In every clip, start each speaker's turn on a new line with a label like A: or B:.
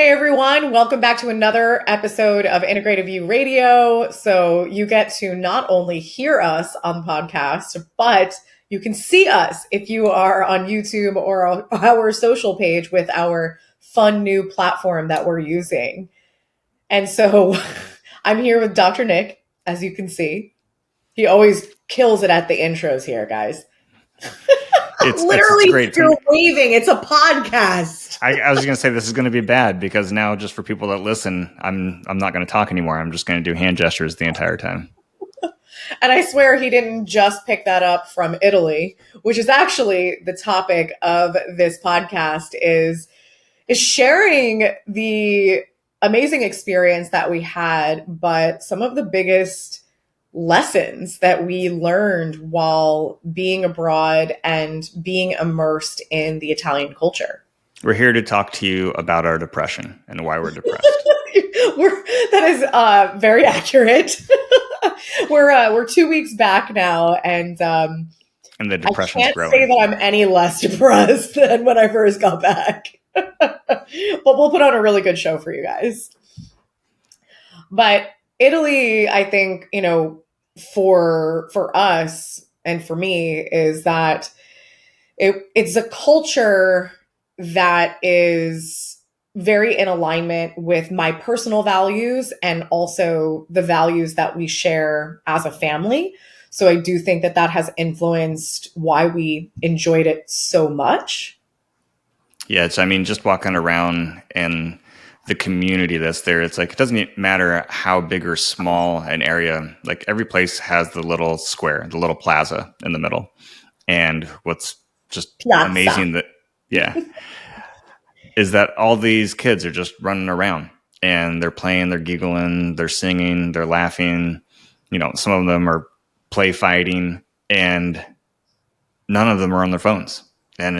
A: Hey everyone, welcome back to another episode of Integrative You Radio. So you get to not only hear us on the podcast, but you can see us if you are on YouTube or our social page with our fun new platform that we're using. And so I'm here with Dr. Nick, as you can see. He always kills it at the intros here, guys.
B: It's
A: Literally,
B: great.
A: you're waving. It's a podcast.
B: I was going to say this is going to be bad because now just for people that listen, I'm not going to talk anymore. I'm just going to do hand gestures the entire time.
A: And I swear he didn't just pick that up from Italy, which is actually the topic of this podcast is sharing the amazing experience that we had, but some of the biggest lessons that we learned while being abroad and being immersed in the Italian culture.
B: We're here to talk to you about our depression and why we're depressed.
A: That is very accurate. We're 2 weeks back now, and
B: the depression's growing.
A: I can't say that I'm any less depressed than when I first got back. But we'll put on a really good show for you guys. But Italy, I think, for us and for me is that it's a culture that is very in alignment with my personal values and also the values that we share as a family. So I do think that has influenced why we enjoyed it so much.
B: Yeah, just walking around and the community that's there, it's like it doesn't matter how big or small an area, like every place has the little square, the little plaza in the middle. And what's just Piazza. Amazing is that all these kids are just running around and they're playing, they're giggling, they're singing, they're laughing. Some of them are play fighting and none of them are on their phones. And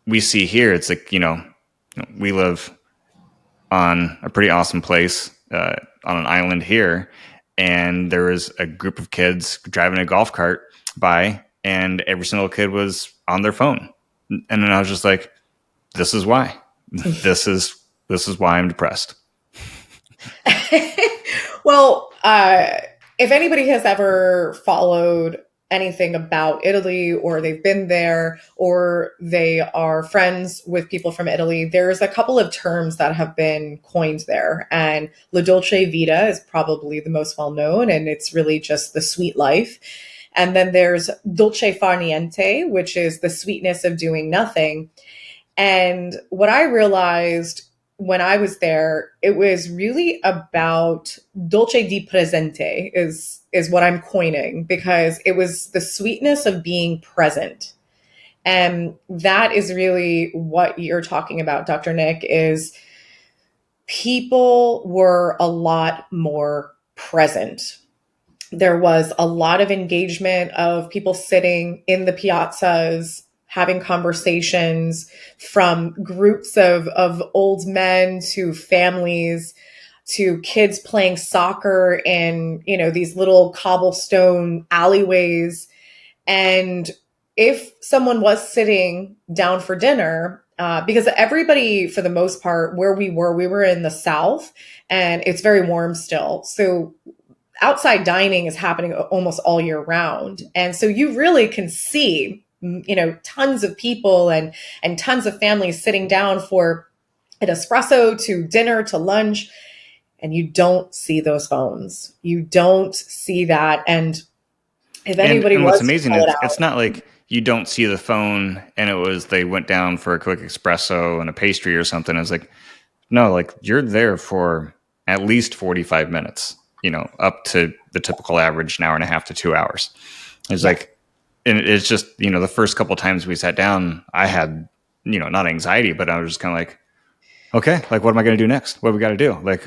B: we see here, it's like, we live on a pretty awesome place on an island here, and there was a group of kids driving a golf cart by, and every single kid was on their phone. And then I was just like, this is why. This is why I'm depressed.
A: Well, if anybody has ever followed anything about Italy, or they've been there, or they are friends with people from Italy, there's a couple of terms that have been coined there. And La Dolce Vita is probably the most well known, and it's really just the sweet life. And then there's Dolce Far Niente, which is the sweetness of doing nothing. And what I realized when I was there, it was really about dolce di presente is what I'm coining, because it was the sweetness of being present. And that is really what you're talking about, Dr. Nick, is people were a lot more present. There was a lot of engagement of people sitting in the piazzas, having conversations, from groups of old men to families to kids playing soccer in, these little cobblestone alleyways. And if someone was sitting down for dinner, because everybody, for the most part, where we were in the South, and it's very warm still. So outside dining is happening almost all year round. And so you really can see tons of people and tons of families sitting down for an espresso to dinner to lunch, and you don't see those phones. You don't see that. And if anybody
B: and
A: was
B: what's amazing, it's not like you don't see the phone and they went down for a quick espresso and a pastry or something. It's like, no, like you're there for at least 45 minutes, up to the typical average, an hour and a half to 2 hours. It's like, and it's just, the first couple of times we sat down, I had, not anxiety, but I was just kind of like, okay, like, what am I going to do next? What do we got to do? Like,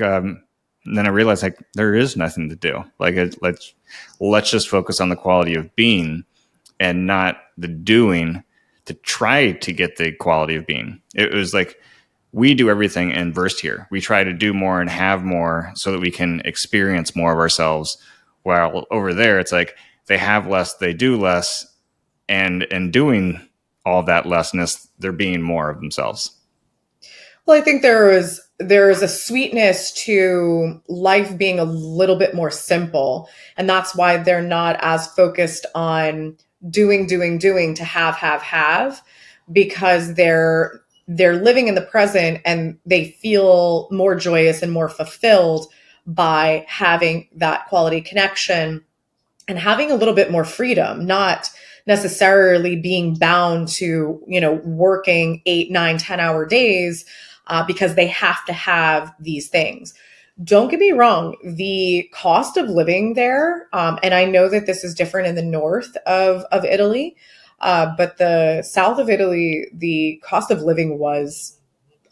B: then I realized like there is nothing to do. Like, let's just focus on the quality of being and not the doing to try to get the quality of being. It was like, we do everything inverse here. We try to do more and have more so that we can experience more of ourselves. While over there, it's like, they have less, they do less, and in doing all that lessness, they're being more of themselves.
A: Well, I think there is a sweetness to life being a little bit more simple, and that's why they're not as focused on doing to have, because they're living in the present and they feel more joyous and more fulfilled by having that quality connection and having a little bit more freedom, not necessarily being bound to, working 8, 9, 10 hour days because they have to have these things. Don't get me wrong, the cost of living there, and I know that this is different in the north of Italy, but the south of Italy, the cost of living was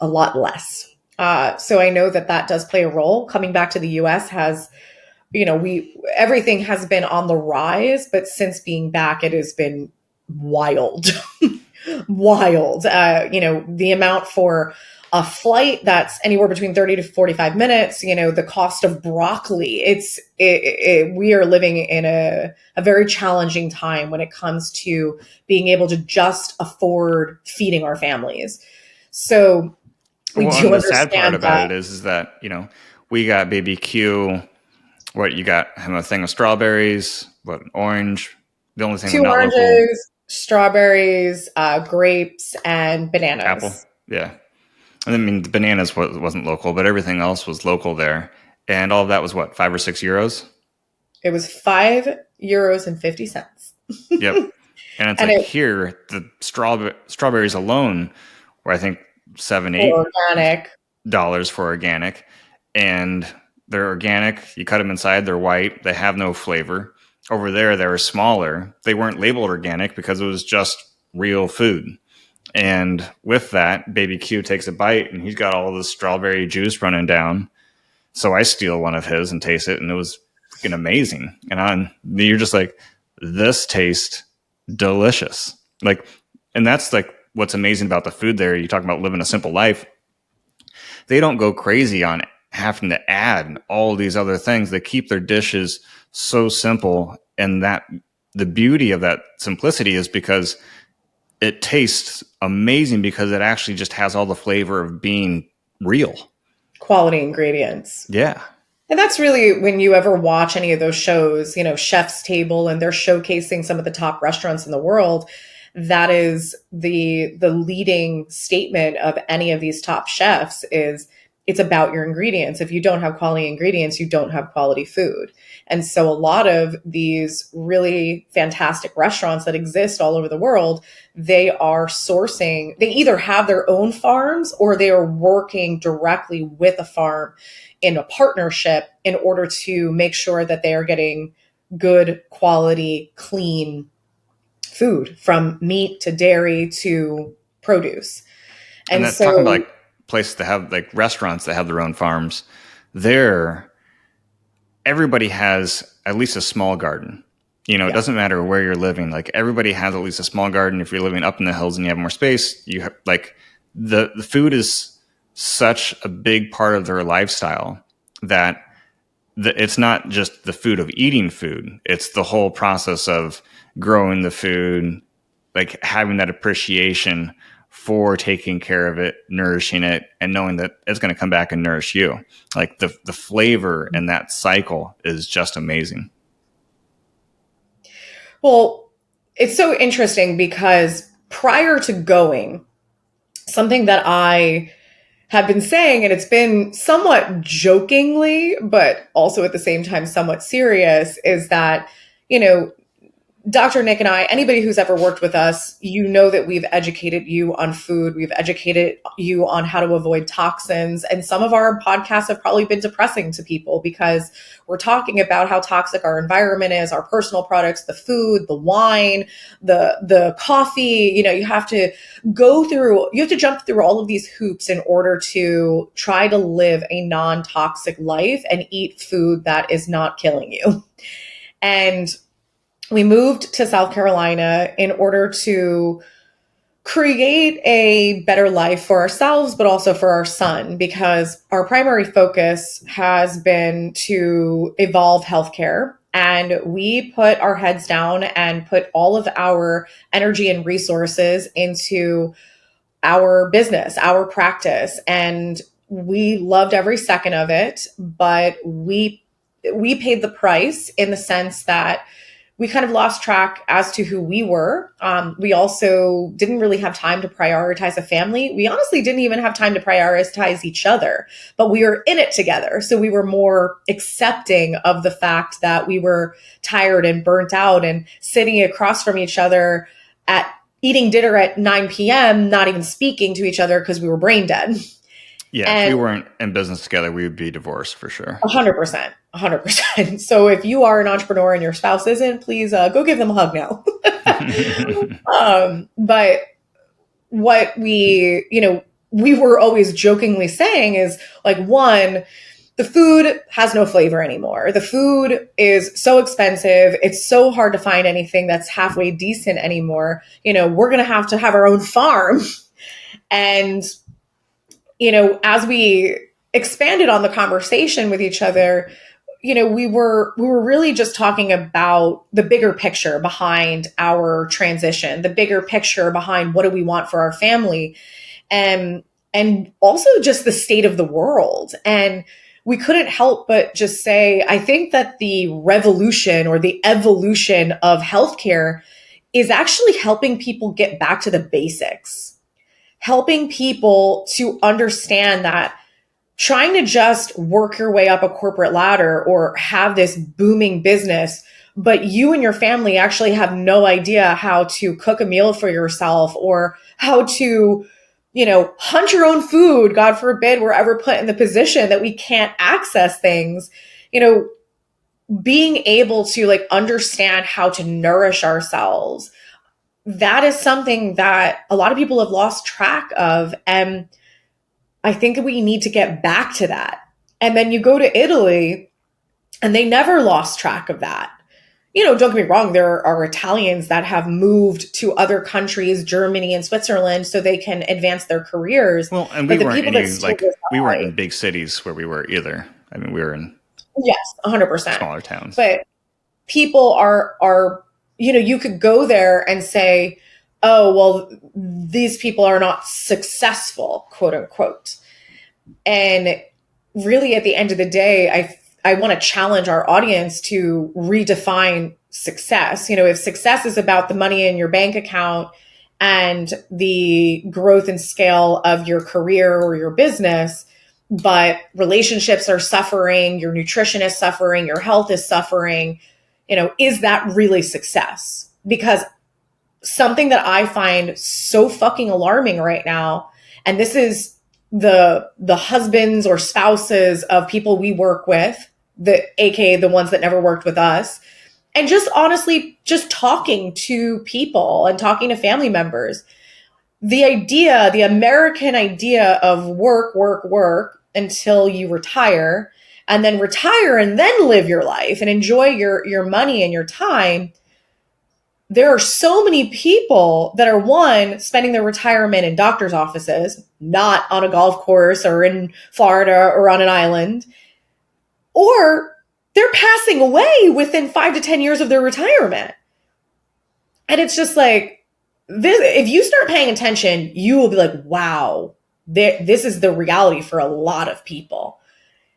A: a lot less. So I know that that does play a role. Coming back to the US has, we everything has been on the rise, but since being back, it has been wild, wild. The amount for a flight that's anywhere between 30 to 45 minutes, the cost of broccoli. We are living in a very challenging time when it comes to being able to just afford feeding our families. So we
B: Well,
A: do
B: and the sad part
A: understand
B: about
A: that.
B: it is that, we got baby Q. What you got? Him a thing of strawberries, what an orange. The only thing we're
A: Two
B: not local,
A: oranges, strawberries, grapes, and
B: apple.
A: bananas.
B: Yeah. And I mean, the bananas wasn't local, but everything else was local there. And all of that was what, 5 or 6 euros?
A: It was €5.50.
B: Yep. And it's
A: And
B: like
A: it
B: here, the strawberries alone were, I think, seven,
A: for organic.
B: $8 for organic. And they're organic. You cut them inside, they're white. They have no flavor. Over there, they were smaller. They weren't labeled organic because it was just real food. And with that, baby Q takes a bite and he's got all this strawberry juice running down. So I steal one of his and taste it, and it was freaking amazing. And you're just like, this tastes delicious. Like, and that's like what's amazing about the food there. You talk about living a simple life. They don't go crazy on having to add all these other things. They keep their dishes so simple, and that the beauty of that simplicity is because it tastes amazing because it actually just has all the flavor of being real.
A: Quality ingredients.
B: Yeah.
A: And that's really when you ever watch any of those shows, Chef's Table, and they're showcasing some of the top restaurants in the world. That is the leading statement of any of these top chefs is it's about your ingredients. If you don't have quality ingredients, you don't have quality food. And so a lot of these really fantastic restaurants that exist all over the world, they are sourcing, they either have their own farms or they are working directly with a farm in a partnership in order to make sure that they are getting good quality, clean food from meat to dairy to produce.
B: And
A: And
B: that talking about
A: so,
B: like places that have like restaurants that have their own farms, there everybody has at least a small garden. It
A: yeah,
B: doesn't matter where you're living. Like everybody has at least a small garden. If you're living up in the hills and you have more space, you have like the food is such a big part of their lifestyle that it's not just the food of eating food. It's the whole process of growing the food, like having that appreciation for taking care of it, nourishing it, and knowing that it's going to come back and nourish you. Like the flavor in that cycle is just amazing.
A: well, it's so interesting because prior to going, something that I have been saying, and it's been somewhat jokingly, but also at the same time somewhat serious, is that, you know, Dr. Nick and I, anybody who's ever worked with us, that we've educated you on food. We've educated you on how to avoid toxins. And some of our podcasts have probably been depressing to people because we're talking about how toxic our environment is, our personal products, the food, the wine, the coffee. You have to jump through all of these hoops in order to try to live a non-toxic life and eat food that is not killing you. And we moved to South Carolina in order to create a better life for ourselves, but also for our son, because our primary focus has been to evolve healthcare. And we put our heads down and put all of our energy and resources into our business, our practice, and we loved every second of it, but we paid the price in the sense that we kind of lost track as to who we were. We also didn't really have time to prioritize a family. We honestly didn't even have time to prioritize each other, but we were in it together. So we were more accepting of the fact that we were tired and burnt out and sitting across from each other at eating dinner at 9 p.m., not even speaking to each other because we were brain dead.
B: Yeah,
A: And
B: if we weren't in business together, we would be divorced for sure.
A: 100%. 100%. So if you are an entrepreneur and your spouse isn't, please go give them a hug now. But what we were always jokingly saying is like, one, the food has no flavor anymore. The food is so expensive. It's so hard to find anything that's halfway decent anymore. We're going to have our own farm. And, as we expanded on the conversation with each other, we were really just talking about the bigger picture behind our transition, the bigger picture behind what do we want for our family, and also just the state of the world. And we couldn't help but just say, I think that the revolution or the evolution of healthcare is actually helping people get back to the basics, helping people to understand that trying to just work your way up a corporate ladder or have this booming business, but you and your family actually have no idea how to cook a meal for yourself or how to, hunt your own food. God forbid we're ever put in the position that we can't access things, being able to like understand how to nourish ourselves. That is something that a lot of people have lost track of. And I think we need to get back to that. And then you go to Italy and they never lost track of that. Don't get me wrong, there are Italians that have moved to other countries, Germany and Switzerland, so they can advance their careers.
B: Well, and we weren't in big cities where we were either. I mean, we were in
A: 100%
B: smaller towns.
A: But people are you could go there and say, oh, well, these people are not successful, quote unquote. And really, at the end of the day, I want to challenge our audience to redefine success. If success is about the money in your bank account and the growth and scale of your career or your business, but relationships are suffering, your nutrition is suffering, your health is suffering, is that really success? Because something that I find so fucking alarming right now, and this is the husbands or spouses of people we work with, aka the ones that never worked with us, and just honestly just talking to people and talking to family members. The American idea of work until you retire, and then retire and then live your life and enjoy your money and your time. There are so many people that are, one, spending their retirement in doctor's offices, not on a golf course or in Florida or on an island, or they're passing away within 5 to 10 years of their retirement. And it's just like, this, if you start paying attention, you will be like, wow, this is the reality for a lot of people.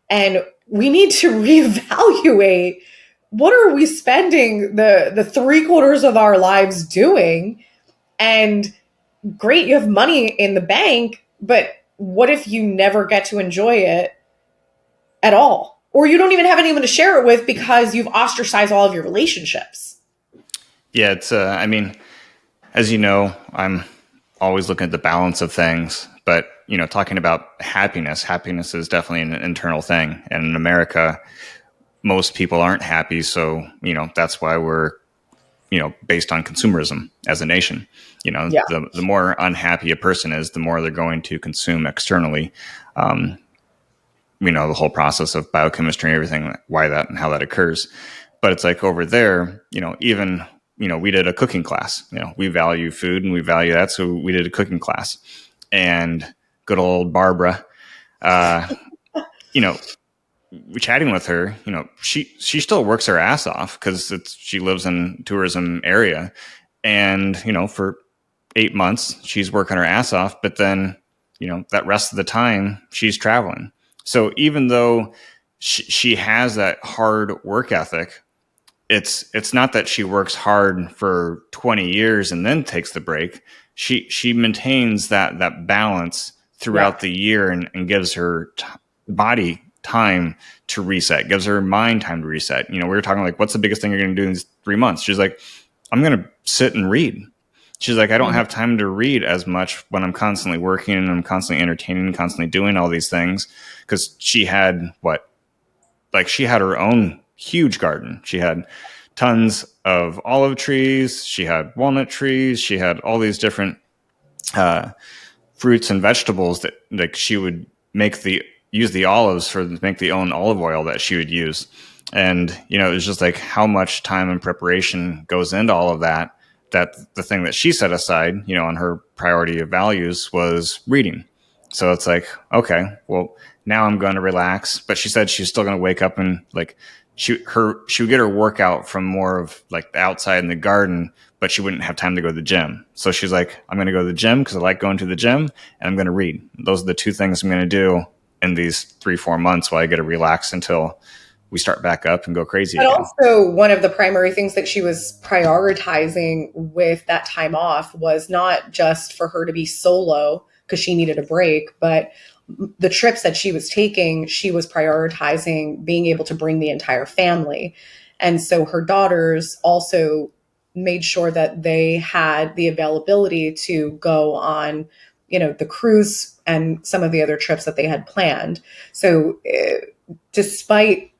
A: And we need to reevaluate, what are we spending the 3/4 of our lives doing? And great, you have money in the bank, but what if you never get to enjoy it at all? Or you don't even have anyone to share it with because you've ostracized all of your relationships.
B: Yeah, it's, I mean, as you know, I'm always looking at the balance of things, but, talking about happiness is definitely an internal thing. And in America, most people aren't happy. So, that's why we're, based on consumerism as a nation. The more unhappy a person is, the more they're going to consume externally. The whole process of biochemistry and everything, why that and how that occurs. But it's like over there, even, we did a cooking class. We value food and we value that. So we did a cooking class. And good old Barbara, chatting with her, she still works her ass off because she lives in tourism area. And, for 8 months, she's working her ass off, but then, that rest of the time she's traveling. So even though she has that hard work ethic, it's not that she works hard for 20 years and then takes the break. She maintains that balance throughout the year and gives her body time to reset, gives her mind time to reset. We were talking like, what's the biggest thing you're going to do in these 3 months? She's like, I'm going to sit and read. She's like, I don't have time to read as much when I'm constantly working and I'm constantly entertaining, constantly doing all these things. Because she had she had her own huge garden. She had tons of olive trees. She had walnut trees. She had all these different fruits and vegetables that she would use the olives to make the own olive oil that she would use. And, it was just like how much time and preparation goes into all of that the thing that she set aside, on her priority of values was reading. So it's like, okay, well, now I'm going to relax. But she said she's still going to wake up and she would get her workout from more of like the outside in the garden, but she wouldn't have time to go to the gym. So she's like, I'm going to go to the gym because I like going to the gym, and I'm going to read. Those are the two things I'm going to do in these 3-4 months while I get to relax until we start back up and go crazy
A: But
B: again.
A: also, one of the primary things that she was prioritizing with that time off was not just for her to be solo because she needed a break, but the trips that she was taking, she was prioritizing being able to bring the entire family. And so her daughters also made sure that they had the availability to go on, the cruise and some of the other trips that they had planned. So despite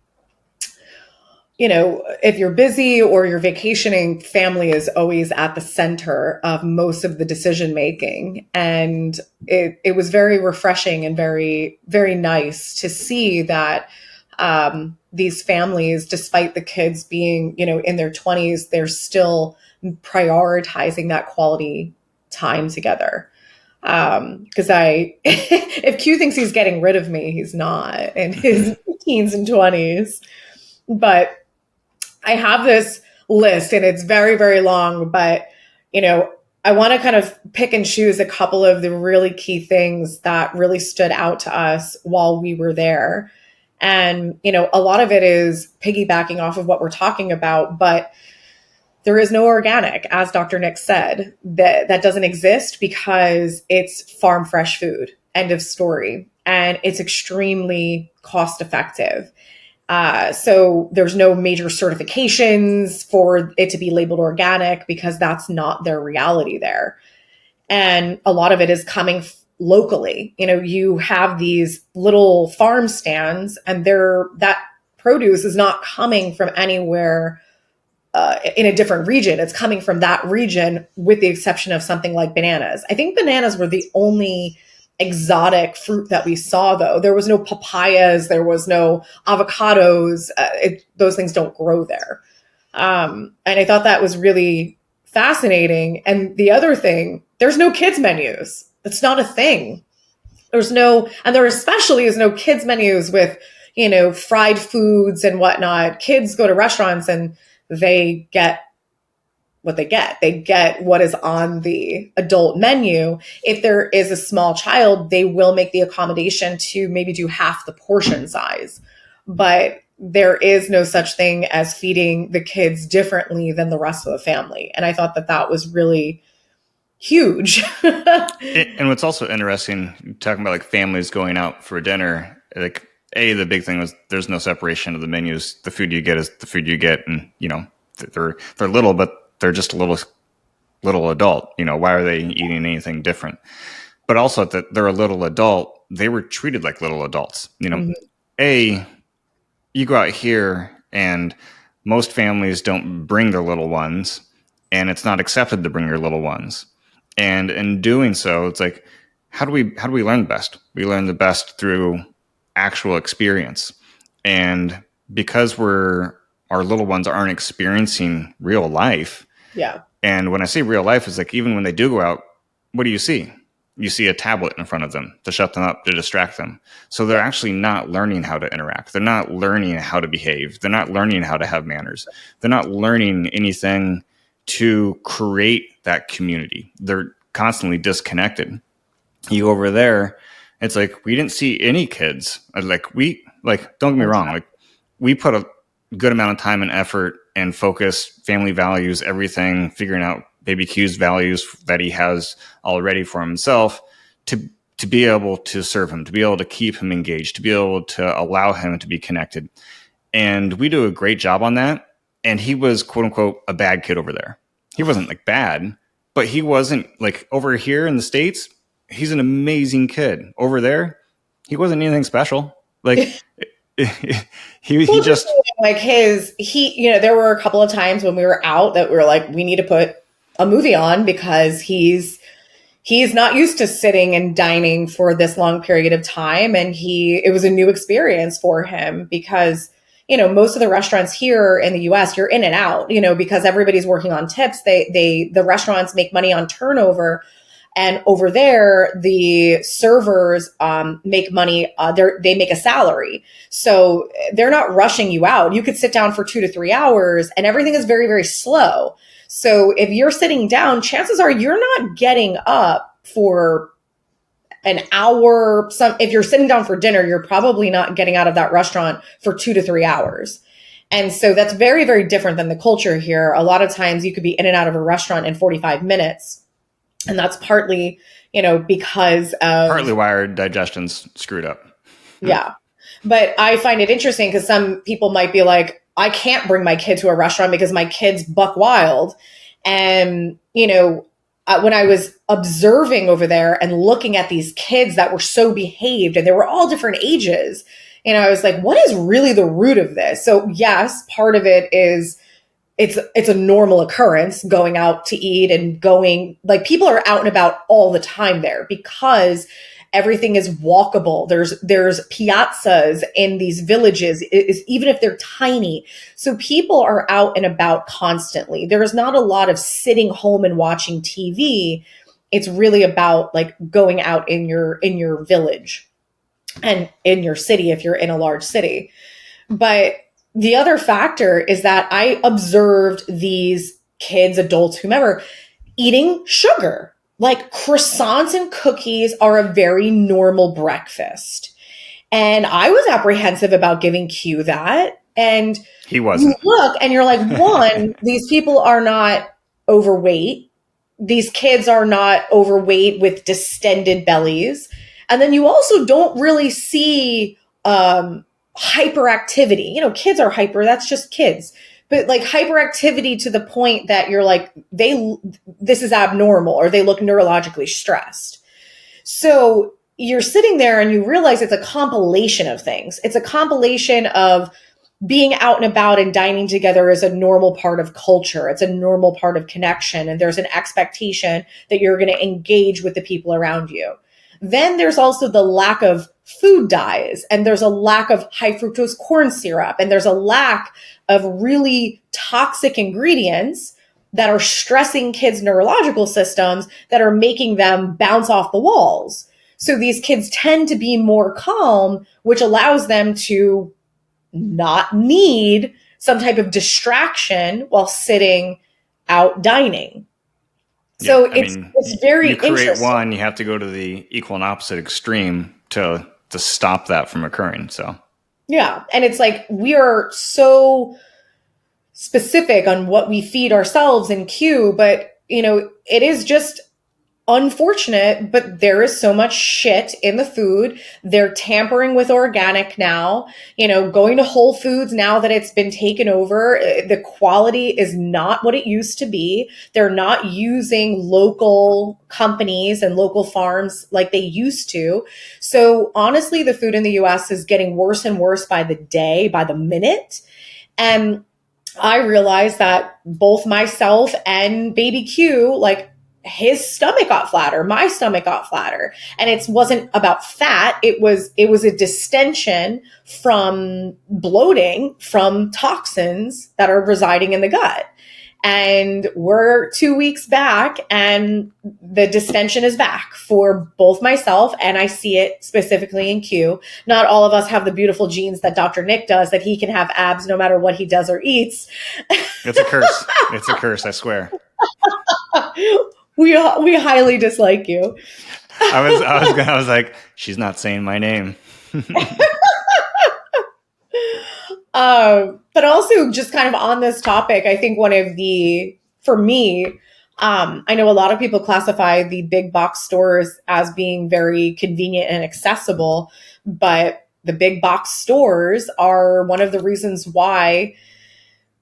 A: if you're busy or you're vacationing, family is always at the center of most of the decision making. And it was very refreshing and very, very nice to see that these families, despite the kids being, in their 20s, they're still prioritizing that quality time together. Because if Q thinks he's getting rid of me, he's not in his teens and 20s. But I have this list and it's very, very long, but, I want to kind of pick and choose a couple of the really key things that really stood out to us while we were there. And, a lot of it is piggybacking off of what we're talking about, but there is no organic, as Dr. Nick said, that doesn't exist because it's farm fresh food, end of story. And it's extremely cost effective. So there's no major certifications for it to be labeled organic because that's not their reality there. And a lot of it is coming locally. You have these little farm stands and that produce is not coming from anywhere in a different region. It's coming from that region with the exception of something like bananas. I think bananas were the only exotic fruit that we saw, though. There was no papayas, there was no avocados. Those things don't grow there. And I thought that was really fascinating. And the other thing, there's no kids menus. It's not a thing. There especially is no kids menus with, fried foods and whatnot. Kids go to restaurants and they get what they get. They get what is on the adult menu. If there is a small child, they will make the accommodation to maybe do half the portion size. But there is no such thing as feeding the kids differently than the rest of the family. And I thought that was really huge.
B: And what's also interesting, talking about like families going out for dinner, like the big thing was there's no separation of the menus. The food you get is the food you get, and they're little, but they're just a little adult. Why are they eating anything different? But also that they're a little adult, they were treated like little adults. Mm-hmm. You go out here and most families don't bring their little ones, and it's not accepted to bring your little ones. And in doing so, it's like, how do we learn the best? We learn the best through actual experience. And because our little ones aren't experiencing real life.
A: Yeah.
B: And when I say real life, it's like, even when they do go out, what do you see? You see a tablet in front of them to shut them up, to distract them. So they're actually not learning how to interact. They're not learning how to behave. They're not learning how to have manners. They're not learning anything to create that community. They're constantly disconnected. You go over there, it's like we didn't see any kids. Don't get me wrong, like we put a good amount of time and effort and focus, family values, everything, figuring out baby Q's values that he has already for himself to be able to serve him, to be able to keep him engaged, to be able to allow him to be connected. And we do a great job on that. And he was, quote unquote, a bad kid over there. He wasn't like bad, but he wasn't like over here in the States. He's an amazing kid. Over there, he wasn't anything special. Like he just
A: like there were a couple of times when we were out that we were like, we need to put a movie on because he's not used to sitting and dining for this long period of time. And it was a new experience for him because, most of the restaurants here in the US, you're in and out, because everybody's working on tips. The restaurants make money on turnover. And over there, the servers make money. They make a salary. So they're not rushing you out. You could sit down for 2 to 3 hours and everything is very, very slow. So if you're sitting down, chances are you're not getting up for an hour. If you're sitting down for dinner, you're probably not getting out of that restaurant for 2 to 3 hours. And so that's very, very different than the culture here. A lot of times you could be in and out of a restaurant in 45 minutes. And that's partly, because of...
B: Partly why our digestion's screwed up.
A: Yeah. But I find it interesting because some people might be like, I can't bring my kid to a restaurant because my kid's buck wild. And, when I was observing over there and looking at these kids that were so behaved and they were all different ages, I was like, what is really the root of this? So yes, part of it is it's a normal occurrence going out to eat and people are out and about all the time there because everything is walkable. There's piazzas in these villages, even if they're tiny. So people are out and about constantly. There is not a lot of sitting home and watching TV. It's really about like going out in your village and in your city if you're in a large city. But the other factor is that I observed these kids, adults, whomever, eating sugar. Like croissants and cookies are a very normal breakfast. And I was apprehensive about giving Q that. And
B: he wasn't.
A: You look and you're like, one, these people are not overweight. These kids are not overweight with distended bellies. And then you also don't really see hyperactivity. Kids are hyper. That's just kids. But like hyperactivity to the point that you're like, this is abnormal or they look neurologically stressed. So you're sitting there and you realize it's a compilation of things. It's a compilation of being out and about and dining together is a normal part of culture. It's a normal part of connection. And there's an expectation that you're going to engage with the people around you. Then there's also the lack of food dyes, and there's a lack of high fructose corn syrup, and there's a lack of really toxic ingredients that are stressing kids' neurological systems that are making them bounce off the walls. So these kids tend to be more calm, which allows them to not need some type of distraction while sitting out dining. So it's very interesting. You create
B: one, you have to go to the equal and opposite extreme to stop that from occurring. So
A: yeah. And it's like, we are so specific on what we feed ourselves in Q, but it is just unfortunate, but there is so much shit in the food. They're tampering with organic now, going to Whole Foods now that it's been taken over. The quality is not what it used to be. They're not using local companies and local farms like they used to. So honestly, the food in the US is getting worse and worse by the day, by the minute. And I realized that both myself and baby Q, like, his stomach got flatter, my stomach got flatter. And it wasn't about fat. It was a distension from bloating, from toxins that are residing in the gut. And we're 2 weeks back and the distension is back for both myself, and I see it specifically in Q. Not all of us have the beautiful genes that Dr. Nick does, that he can have abs no matter what he does or eats.
B: It's a curse. It's a curse, I swear.
A: We highly dislike you.
B: I was like, she's not saying my name.
A: But also just kind of on this topic, I think for me, I know a lot of people classify the big box stores as being very convenient and accessible, but the big box stores are one of the reasons why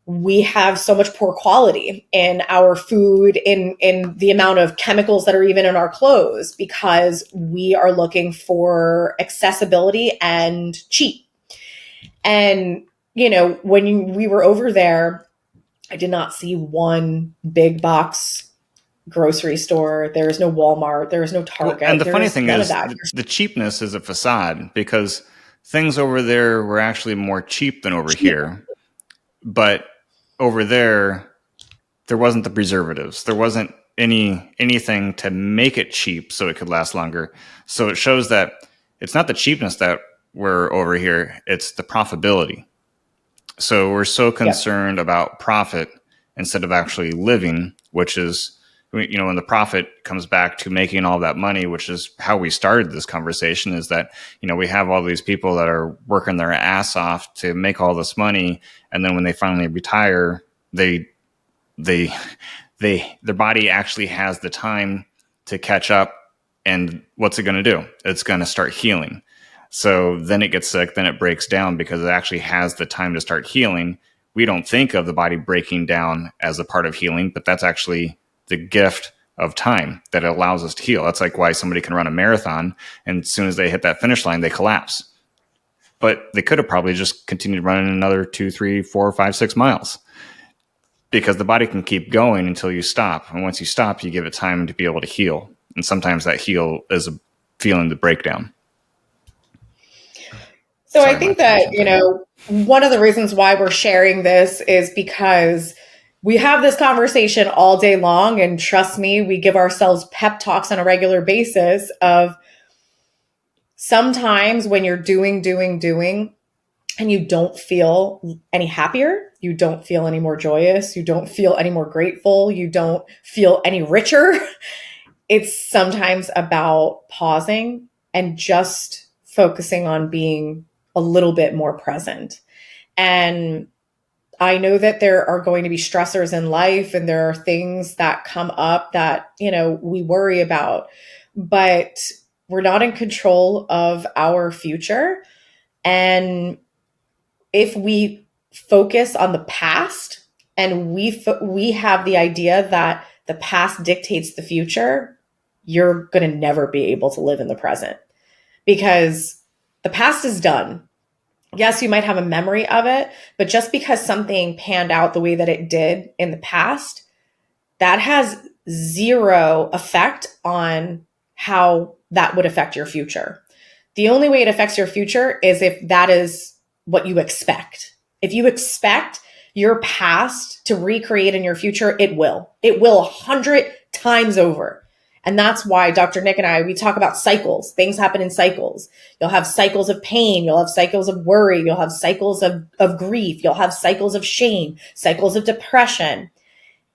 A: we have so much poor quality in our food, in the amount of chemicals that are even in our clothes, because we are looking for accessibility and cheap. And, when we were over there, I did not see one big box grocery store. There is no Walmart. There is no Target.
B: Well, and the funny
A: There's
B: thing
A: none of
B: is,
A: that.
B: the cheapness is a facade, because things over there were actually more cheap than over here. But over there wasn't the preservatives. There wasn't anything to make it cheap so it could last longer. So it shows that it's not the cheapness that we're over here, it's the profitability. So we're so concerned about profit instead of actually living, which is, when the profit comes back to making all that money, which is how we started this conversation, is that, we have all these people that are working their ass off to make all this money. And then when they finally retire, their body actually has the time to catch up. And what's it going to do? It's going to start healing. So then it gets sick, then it breaks down because it actually has the time to start healing. We don't think of the body breaking down as a part of healing, but that's actually the gift of time that allows us to heal. That's like why somebody can run a marathon, and as soon as they hit that finish line, they collapse. But they could have probably just continued running another 2, 3, 4, 5, 6 miles, because the body can keep going until you stop. And once you stop, you give it time to be able to heal. And sometimes that heal is feeling the breakdown.
A: So I think that, one of the reasons why we're sharing this is because we have this conversation all day long. And trust me, we give ourselves pep talks on a regular basis of sometimes when you're doing, and you don't feel any happier, you don't feel any more joyous, you don't feel any more grateful, you don't feel any richer. It's sometimes about pausing and just focusing on being a little bit more present. And I know that there are going to be stressors in life, and there are things that come up that, we worry about, but we're not in control of our future. And if we focus on the past and we have the idea that the past dictates the future, you're going to never be able to live in the present, because the past is done. Yes, you might have a memory of it, but just because something panned out the way that it did in the past, that has zero effect on how that would affect your future. The only way it affects your future is if that is what you expect. If you expect your past to recreate in your future, it will. It will 100 times over. And that's why Dr. Nick and I, we talk about cycles. Things happen in cycles. You'll have cycles of pain. You'll have cycles of worry. You'll have cycles of grief. You'll have cycles of shame, cycles of depression.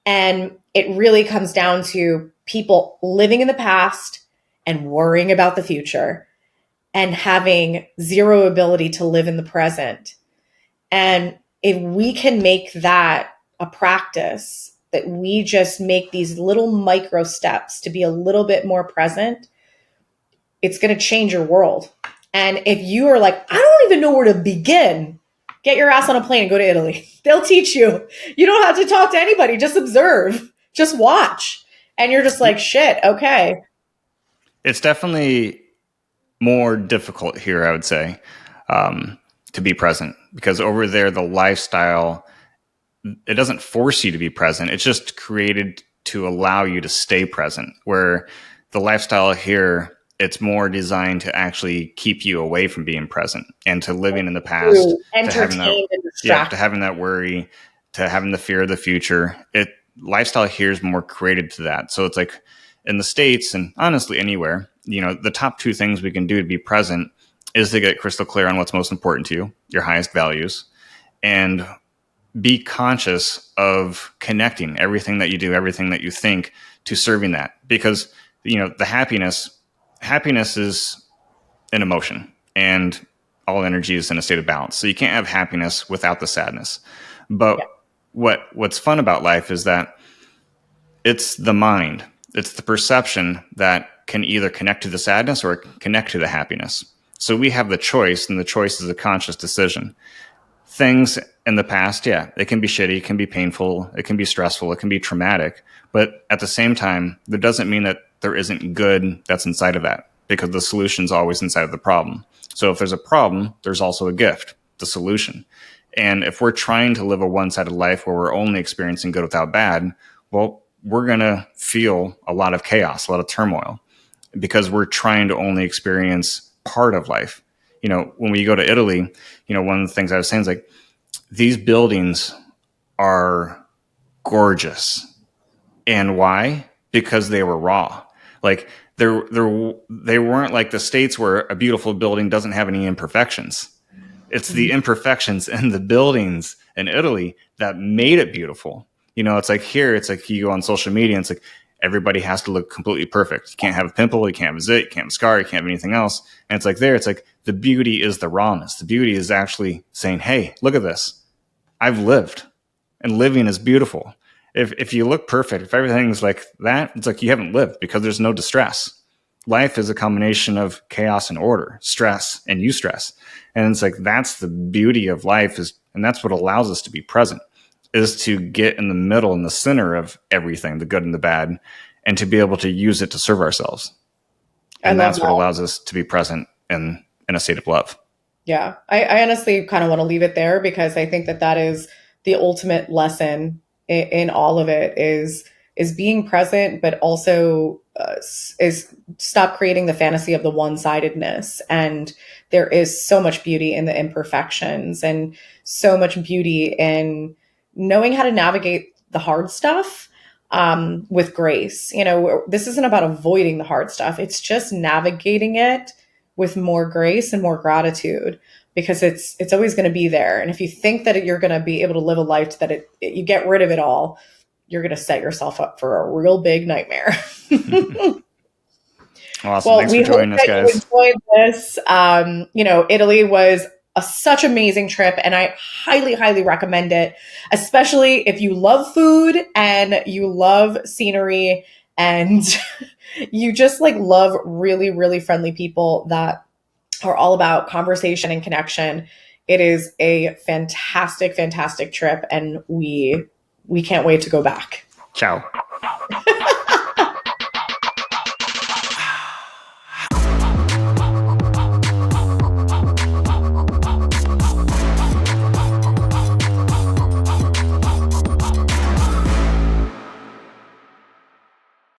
A: And it really comes down to people living in the past and worrying about the future and having zero ability to live in the present. And if we can make that a practice, that we just make these little micro steps to be a little bit more present, it's going to change your world. And if you are like, I don't even know where to begin, get your ass on a plane and go to Italy. They'll teach you. You don't have to talk to anybody. Just observe, just watch. And you're just like, shit, okay.
B: It's definitely more difficult here, I would say, to be present, because over there, the lifestyle, it doesn't force you to be present. It's just created to allow you to stay present, where the lifestyle here, it's more designed to actually keep you away from being present and to living in the past, to having that worry, to having the fear of the future. Lifestyle here is more created to that. So it's like in the States, and honestly anywhere, the top 2 things we can do to be present is to get crystal clear on what's most important to you, your highest values, and be conscious of connecting everything that you do, everything that you think to serving that, because the happiness is an emotion, and all energy is in a state of balance. So you can't have happiness without the sadness. But what's fun about life is that it's the mind, it's the perception that can either connect to the sadness or connect to the happiness. So we have the choice, and the choice is a conscious decision. Things in the past, it can be shitty, it can be painful, it can be stressful, it can be traumatic. But at the same time, that doesn't mean that there isn't good that's inside of that, because the solution's always inside of the problem. So if there's a problem, there's also a gift, the solution. And if we're trying to live a one-sided life where we're only experiencing good without bad, well, we're going to feel a lot of chaos, a lot of turmoil, because we're trying to only experience part of life. When we go to Italy, one of the things I was saying is like, these buildings are gorgeous. And why? Because they were raw. Like they weren't like the States where a beautiful building doesn't have any imperfections. It's the imperfections in the buildings in Italy that made it beautiful. It's like here, it's like you go on social media and it's like everybody has to look completely perfect. You can't have a pimple, you can't have a zit, you can't have a scar, you can't have anything else. And it's like there, it's like the beauty is the rawness. The beauty is actually saying, hey, look at this. I've lived, and living is beautiful. If you look perfect, if everything's like that, it's like you haven't lived, because there's no distress. Life is a combination of chaos and order, stress and eustress. And it's like, that's the beauty of life, and that's what allows us to be present, is to get in the middle, in the center of everything, the good and the bad, and to be able to use it to serve ourselves. And that's what allows us to be present in a state of love.
A: Yeah. I honestly kind of want to leave it there, because I think that is the ultimate lesson in all of it is being present, but also is stop creating the fantasy of the one-sidedness. And there is so much beauty in the imperfections, and so much beauty in knowing how to navigate the hard stuff with grace. This isn't about avoiding the hard stuff. It's just navigating it with more grace and more gratitude, because it's always going to be there. And if you think that you're going to be able to live a life that you get rid of it all, you're going to set yourself up for a real big nightmare.
B: Awesome. Thanks for joining us, guys.
A: You enjoyed this. Italy was such an amazing trip, and I highly, highly recommend it, especially if you love food and you love scenery and you just love really, really friendly people that are all about conversation and connection. It is a fantastic, fantastic trip, and we can't wait to go back.
B: Ciao.